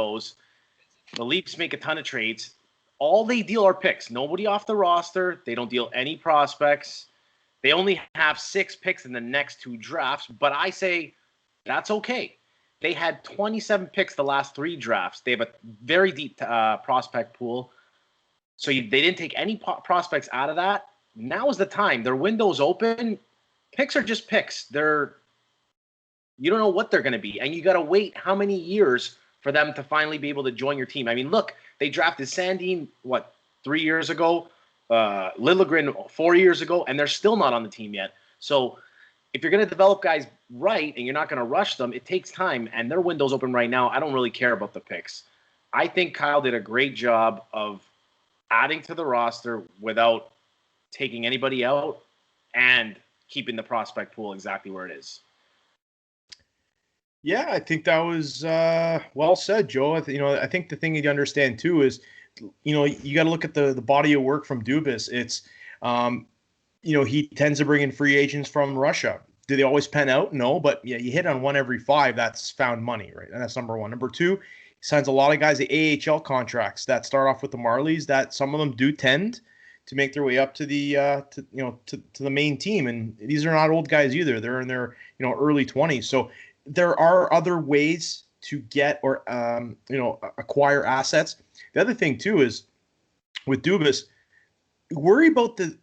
goes. The Leafs make a ton of trades. All they deal are picks. Nobody off the roster. They don't deal any prospects. They only have 6 picks in the next 2 drafts, but I say that's okay. They had 27 picks the last 3 drafts. They have a very deep prospect pool. So they didn't take any prospects out of that. Now is the time. Their window's open. Picks are just picks. You don't know what they're going to be. And you got to wait how many years for them to finally be able to join your team. I mean, look, they drafted Sandin, 3 years ago? Liljegren 4 years ago, and they're still not on the team yet. So if you're going to develop guys right and you're not going to rush them, it takes time, and their window's open right now. I don't really care about the picks. I think Kyle did a great job of adding to the roster without taking anybody out and keeping the prospect pool exactly where it is. Yeah, I think that was well said, Joe. I think the thing you understand too is, you got to look at the body of work from Dubas. It's, he tends to bring in free agents from Russia. Do they always pen out? No, but yeah, you hit on 1 every 5. That's found money, right? And that's number 1. Number 2, he signs a lot of guys the AHL contracts that start off with the Marlies. That some of them do tend to make their way up to the to the main team, and these are not old guys either. They're in their early 20s. So there are other ways to get or acquire assets. The other thing too is with Dubas, worry about the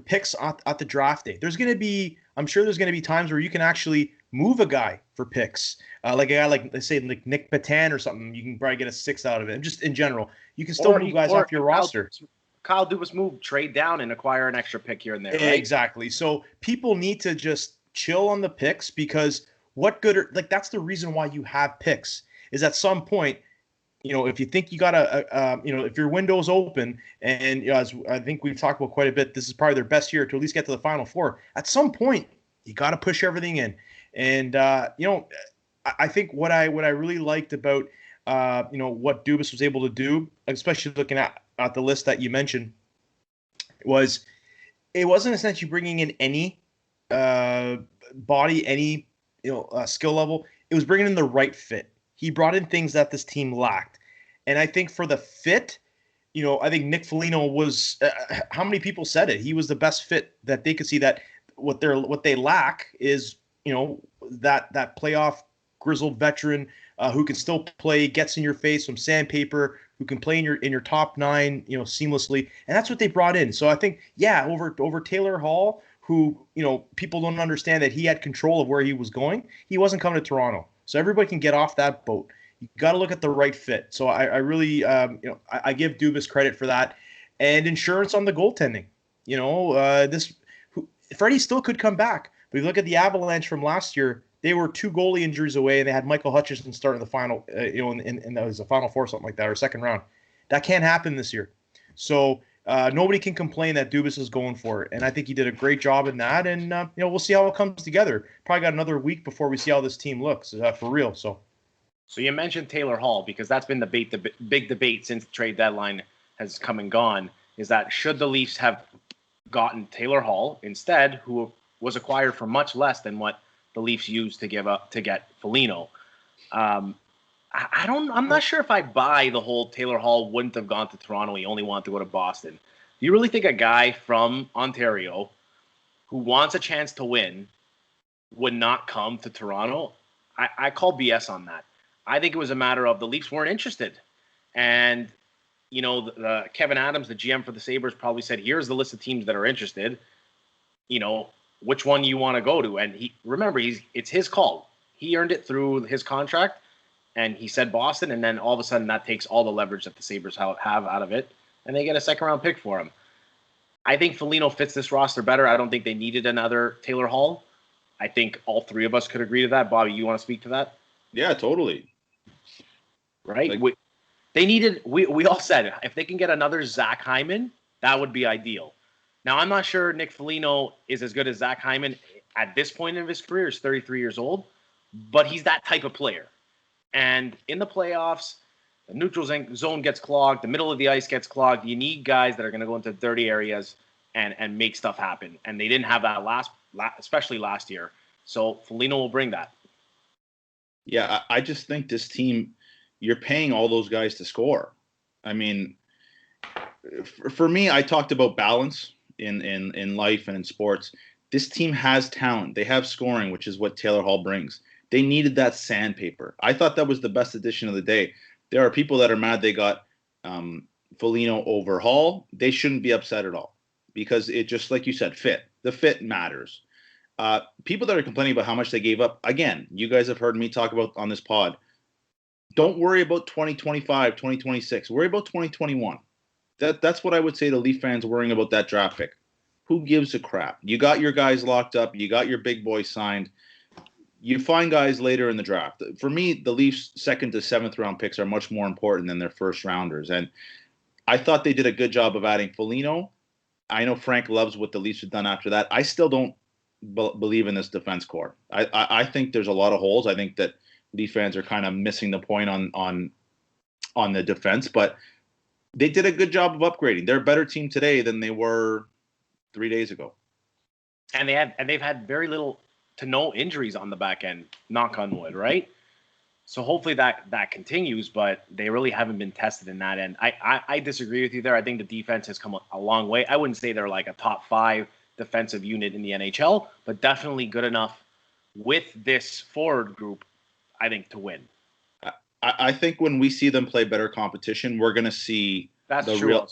picks at the draft day. I'm sure there's going to be times where you can actually move a guy for picks, like a guy like, let's say, like Nick Patan or something. You can probably get a 6 out of it. And just in general, you can still move guys off your roster. Kyle Dubas move, trade down, and acquire an extra pick here and there. Right? Exactly. So people need to just chill on the picks, because that's the reason why you have picks, is at some point, if you think you got if your window's open, and as I think we've talked about quite a bit, this is probably their best year to at least get to the Final Four. At some point, you got to push everything in. And, I think what I really liked about, what Dubas was able to do, especially looking at the list that you mentioned, was it wasn't essentially bringing in any body, any skill level. It was bringing in the right fit. He brought in things that this team lacked. And I think for the fit, I think Nick Foligno was, how many people said it? He was the best fit that they could see. That what they lack is, that playoff grizzled veteran who can still play, gets in your face, some sandpaper, who can play in your top 9, seamlessly. And that's what they brought in. So I think, over Taylor Hall, who, people don't understand that he had control of where he was going. He wasn't coming to Toronto. So everybody can get off that boat. You got to look at the right fit. So I really, I give Dubas credit for that, and insurance on the goaltending. Freddie still could come back. But if you look at the Avalanche from last year, they were 2 goalie injuries away, and they had Michael Hutchinson starting the final, and that was the Final Four, something like that, or second round. That can't happen this year. So nobody can complain that Dubas is going for it, and I think he did a great job in that. And we'll see how it comes together. Probably got another week before we see how this team looks for real. So you mentioned Taylor Hall, because that's been the big debate since the trade deadline has come and gone. Is that should the Leafs have gotten Taylor Hall instead, who was acquired for much less than what the Leafs used to give up to get Foligno? I'm not sure if I buy the whole Taylor Hall wouldn't have gone to Toronto. He only wanted to go to Boston. Do you really think a guy from Ontario who wants a chance to win would not come to Toronto? I call BS on that. I think it was a matter of the Leafs weren't interested. And, Kevin Adams, the GM for the Sabres, probably said, here's the list of teams that are interested. Which one you want to go to? And it's his call. He earned it through his contract. And he said Boston, and then all of a sudden that takes all the leverage that the Sabres have out of it, and they get a second-round pick for him. I think Foligno fits this roster better. I don't think they needed another Taylor Hall. I think all 3 of us could agree to that. Bobby, you want to speak to that? Yeah, totally. Right? We all said if they can get another Zach Hyman, that would be ideal. Now, I'm not sure Nick Foligno is as good as Zach Hyman at this point in his career. He's 33 years old, but he's that type of player. And in the playoffs, the neutral zone gets clogged, the middle of the ice gets clogged. You need guys that are going to go into dirty areas and make stuff happen. And they didn't have that especially last year. So Foligno will bring that. Yeah, I just think this team, you're paying all those guys to score. I mean, for me, I talked about balance in life and in sports. This team has talent. They have scoring, which is what Taylor Hall brings. They needed that sandpaper. I thought that was the best addition of the day. There are people that are mad they got Foligno over Hall. They shouldn't be upset at all because it just, like you said, fit. The fit matters. People that are complaining about how much they gave up, again, you guys have heard me talk about on this pod. Don't worry about 2025, 2026. Worry about 2021. That's what I would say to Leaf fans worrying about that draft pick. Who gives a crap? You got your guys locked up. You got your big boys signed. You find guys later in the draft. For me, the Leafs' 2nd to 7th round picks are much more important than their first rounders. And I thought they did a good job of adding Foligno. I know Frank loves what the Leafs have done after that. I still don't believe in this defense core. I think there's a lot of holes. I think that Leaf fans are kind of missing the point on the defense, but they did a good job of upgrading. They're a better team today than they were 3 days ago. And they've had very little to no injuries on the back end, knock on wood, right? So hopefully that continues, but they really haven't been tested in that end. I disagree with you there. I think the defense has come a long way. I wouldn't say they're like a top 5 defensive unit in the NHL, but definitely good enough with this forward group, I think, to win. I think when we see them play better competition, we're going to see the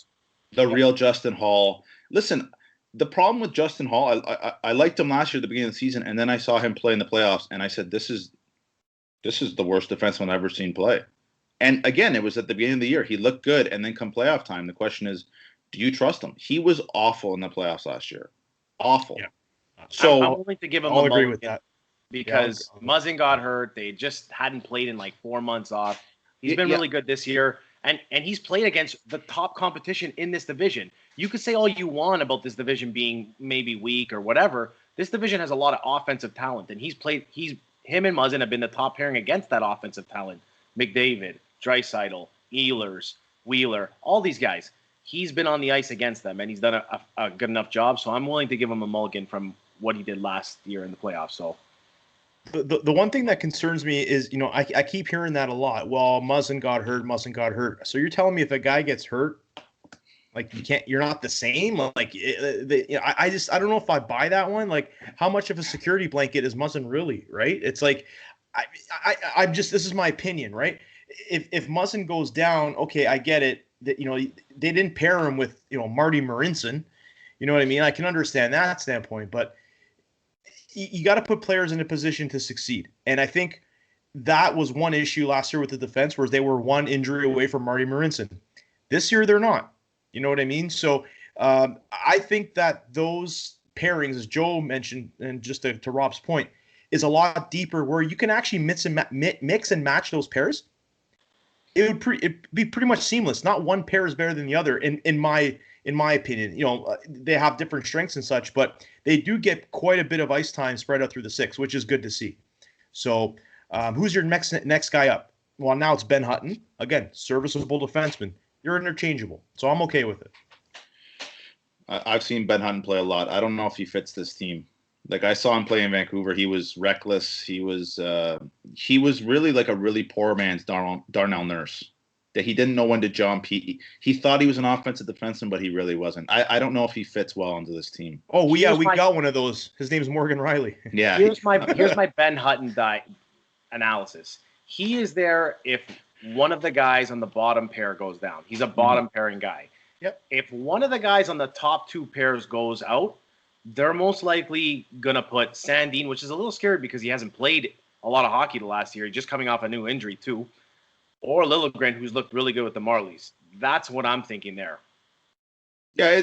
real Justin Hall. Listen, the problem with Justin Hall, I liked him last year at the beginning of the season, and then I saw him play in the playoffs, and I said, this is the worst defenseman I've ever seen play. And again, it was at the beginning of the year. He looked good, and then come playoff time, the question is, do you trust him? He was awful in the playoffs last year. Awful. Yeah. So I'm willing to give him I'll a agree with that. because Muzzin got hurt. They just hadn't played in like 4 months off. He's been really good this year. And he's played against the top competition in this division. You could say all you want about this division being maybe weak or whatever. This division has a lot of offensive talent, and him and Muzzin have been the top pairing against that offensive talent. McDavid, Draisaitl, Ehlers, Wheeler, all these guys. He's been on the ice against them, and he's done a good enough job. So I'm willing to give him a mulligan from what he did last year in the playoffs. So the one thing that concerns me is, I keep hearing that a lot. Well, Muzzin got hurt. So you're telling me if a guy gets hurt, like you're not the same? Like, I don't know if I buy that one. Like, how much of a security blanket is Muzzin really, right? It's like, I'm just, this is my opinion, right? If Muzzin goes down, okay, I get it. That, they didn't pair him with, Marty Marinson. You know what I mean? I can understand that standpoint, but you got to put players in a position to succeed. And I think that was one issue last year with the defense, where they were one injury away from Marty Marinson. This year, they're not. You know what I mean? So I think that those pairings, as Joe mentioned, and just to Rob's point, is a lot deeper, where you can actually mix and match those pairs. It'd be pretty much seamless. Not one pair is better than the other, in my opinion. They have different strengths and such, but they do get quite a bit of ice time spread out through the 6, which is good to see. So who's your next guy up? Well, now it's Ben Hutton. Again, serviceable defenseman. You're interchangeable, so I'm okay with it. I've seen Ben Hutton play a lot. I don't know if he fits this team. Like, I saw him play in Vancouver. He was reckless. He was really like a really poor man's Darnell Nurse. That he didn't know when to jump. He thought he was an offensive defenseman, but he really wasn't. I don't know if he fits well into this team. Oh, we got one of those. His name's Morgan Riley. Yeah. Here's my Ben Hutton analysis. He is there if one of the guys on the bottom pair goes down. He's a bottom pairing guy. Yep. If one of the guys on the top 2 pairs goes out, they're most likely going to put Sandin, which is a little scary because he hasn't played a lot of hockey the last year. He's just coming off a new injury too. Or Liljegren, who's looked really good with the Marlies. That's what I'm thinking there. Yeah,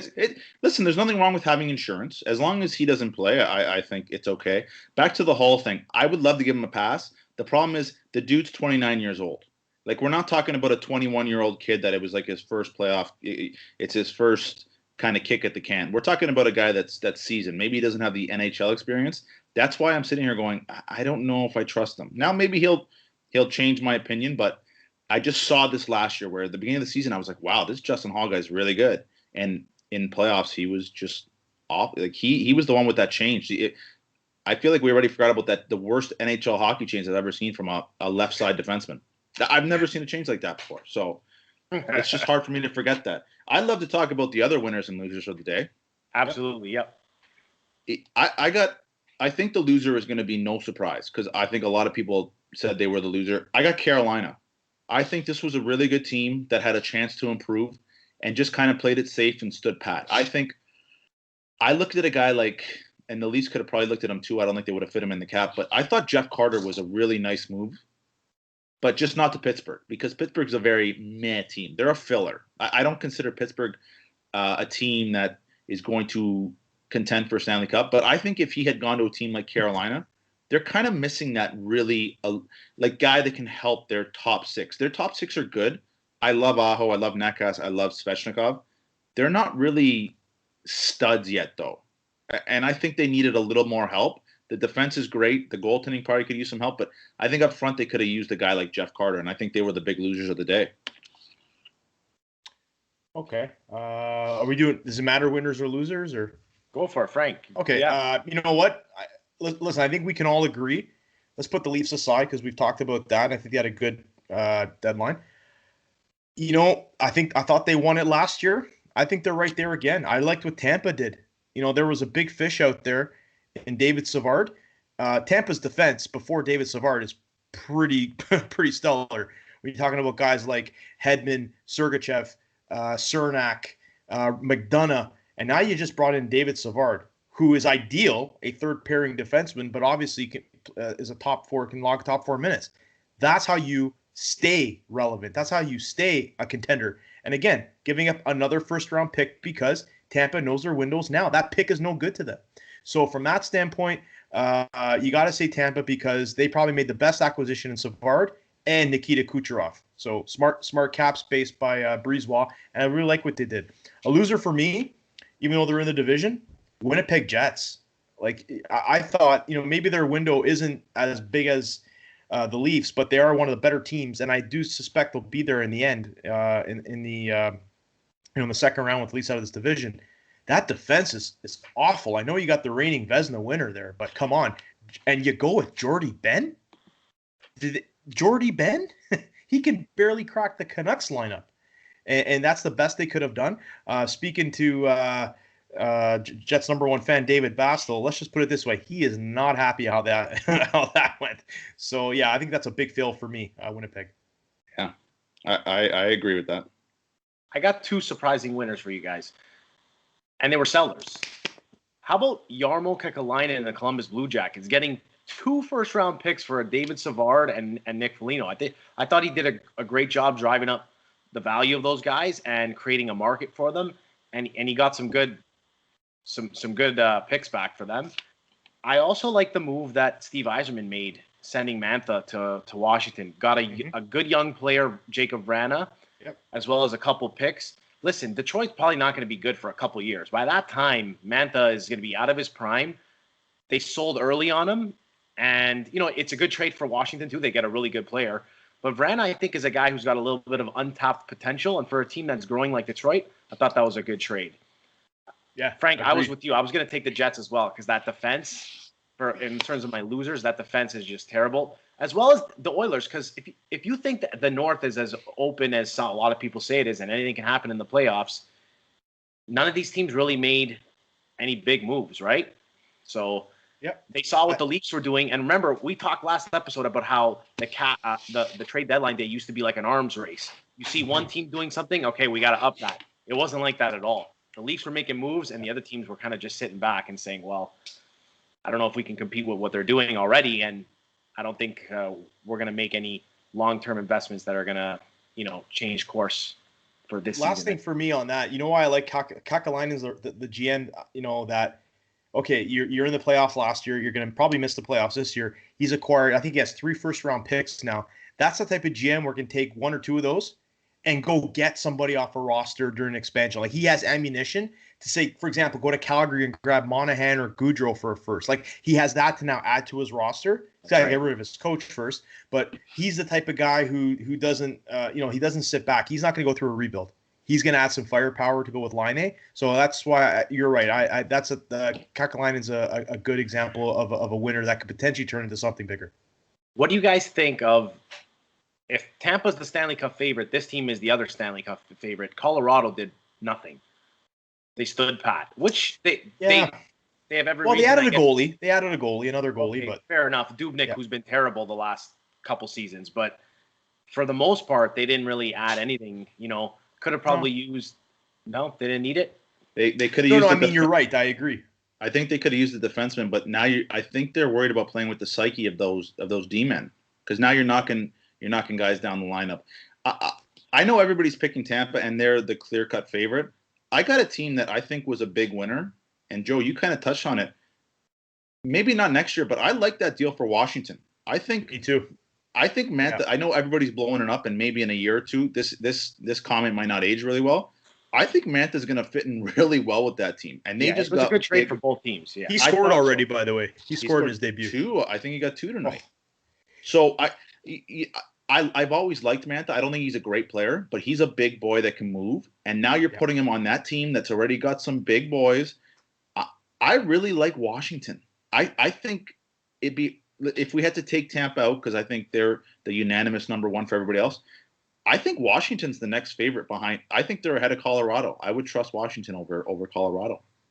listen, there's nothing wrong with having insurance. As long as he doesn't play, I think it's okay. Back to the Hall thing. I would love to give him a pass. The problem is the dude's 29 years old. Like, we're not talking about a 21-year-old kid that it was like his first playoff. It's his first kind of kick at the can. We're talking about a guy that's seasoned. Maybe he doesn't have the NHL experience. That's why I'm sitting here going, I don't know if I trust him. Now, maybe he'll change my opinion, but I just saw this last year where at the beginning of the season, I was like, wow, this Justin Hall guy is really good. And in playoffs, he was just off. Like, he was the one with that change. I feel like we already forgot about that. The worst NHL hockey change I've ever seen from a left side defenseman. I've never seen a change like that before. So it's just hard for me to forget that. I'd love to talk about the other winners and losers of the day. Absolutely, yep. I think the loser is going to be no surprise because I think a lot of people said they were the loser. I got Carolina. I think this was a really good team that had a chance to improve and just kind of played it safe and stood pat. I think I looked at a guy like, and the Leafs could have probably looked at him too. I don't think they would have fit him in the cap, but I thought Jeff Carter was a really nice move, but just not to Pittsburgh because Pittsburgh's a very meh team. They're a filler. I don't consider Pittsburgh a team that is going to contend for Stanley Cup, but I think if he had gone to a team like Carolina, they're kind of missing that really like guy that can help their top six. Their top six are good. I love Aho. I love Nekas. I love Svechnikov. They're not really studs yet, though. And I think they needed a little more help. The defense is great. The goaltending probably could use some help, but I think up front they could have used a guy like Jeff Carter, and I think they were the big losers of the day. Okay. Are we doing, does it matter winners or losers or? Go for it, Frank. Okay. Yeah. You know what? Listen, I think we can all agree. Let's put the Leafs aside because we've talked about that. I think they had a good deadline. You know, I thought they won it last year. I think they're right there again. I liked what Tampa did. You know, there was a big fish out there in David Savard. Tampa's defense before David Savard is pretty stellar. When you're talking about guys like Hedman, Sergachev, Cernak, McDonough, and now you just brought in David Savard, who is ideal, a third pairing defenseman, but obviously is a top four, can log top 4 minutes. That's how you stay relevant. That's how you stay a contender. And again, giving up another first round pick because Tampa knows their windows now. That pick is no good to them. So from that standpoint, you got to say Tampa because they probably made the best acquisition in Savard and Nikita Kucherov. So smart cap space by Brisebois, and I really like what they did. A loser for me, even though they're in the division, Winnipeg Jets. Like I thought, you know, maybe their window isn't as big as the Leafs, but they are one of the better teams, and I do suspect they'll be there in the end, in the second round with Leafs out of this division. That defense is awful. I know you got the reigning Vezina winner there, but come on, and you go with Jordy Ben. Jordy Ben, he can barely crack the Canucks lineup, and that's the best they could have done. Speaking to Jets #1 fan David Bastel, let's just put it this way: he is not happy how that went. So yeah, I think that's a big fail for me, Winnipeg. Yeah, I agree with that. I got two surprising winners for you guys, and they were sellers. How about Jarmo Kekalainen and the Columbus Blue Jackets getting 2 first-round picks for a David Savard and Nick Foligno? I thought he did a great job driving up the value of those guys and creating a market for them, and he got some good picks back for them. I also like the move that Steve Yzerman made, sending Mantha to Washington. Got a good young player, Jacob Vrana, as well as a couple picks. Listen, Detroit's probably not going to be good for a couple years. By that time, Mantha is going to be out of his prime. They sold early on him, and you know it's a good trade for Washington too. They get a really good player. But Vrana, I think, is a guy who's got a little bit of untapped potential, and for a team that's growing like Detroit, I thought that was a good trade. Yeah, Frank, agreed. I was with you. I was going to take the Jets as well because that defense, in terms of my losers, that defense is just terrible. As well as the Oilers, because if you think that the North is as open as a lot of people say it is, and anything can happen in the playoffs, none of these teams really made any big moves, right? So they saw what the Leafs were doing, and remember, we talked last episode about how the trade deadline day used to be like an arms race. You see one team doing something, okay, we got to up that. It wasn't like that at all. The Leafs were making moves, and the other teams were kind of just sitting back and saying, well, I don't know if we can compete with what they're doing already, and I don't think we're going to make any long-term investments that are going to, change course for this season. Last thing for me on that, you know why I like Kakalainen's the GM, that, okay, you're in the playoffs last year. You're going to probably miss the playoffs this year. He's acquired, I think he has 3 first-round picks now. That's the type of GM where he can take 1 or 2 of those and go get somebody off a roster during expansion. Like, he has ammunition to say, for example, go to Calgary and grab Monahan or Goudreau for a first. Like, he has that to now add to his roster. He's got to get rid of his coach first. But he's the type of guy who doesn't, he doesn't sit back. He's not going to go through a rebuild. He's going to add some firepower to go with Laine. So that's why you're right. Kakalainen's a good example of a winner that could potentially turn into something bigger. What do you guys think of if Tampa's the Stanley Cup favorite, this team is the other Stanley Cup favorite. Colorado did nothing. They stood pat, which they have every well, reason. They added a goalie. They added a goalie, another goalie, okay, but fair enough. Dubnyk, who's been terrible the last couple seasons, but for the most part, they didn't really add anything. Could have probably used. No, they didn't need it. They could have used. No, I mean you're right. I agree. I think they could have used the defenseman, but now I think they're worried about playing with the psyche of those D-men, because now you're knocking guys down the lineup. I know everybody's picking Tampa, and they're the clear-cut favorite. I got a team that I think was a big winner, and Joe, you kind of touched on it. Maybe not next year, but I like that deal for Washington. Me too. I think Mantha. Yeah. I know everybody's blowing it up, and maybe in a year or two, this comment might not age really well. I think Mantha's going to fit in really well with that team, and they just got a good trade for both teams. Yeah, he scored already, by the way. He scored in his debut. 2. I think he got 2 tonight. So I've always liked Mantha. I don't think he's a great player, but he's a big boy that can move. And now you're putting him on that team that's already got some big boys. I really like Washington. I think it'd be, if we had to take Tampa out, because I think they're the unanimous number one for everybody else, I think Washington's the next favorite behind. I think they're ahead of Colorado. I would trust Washington over Colorado.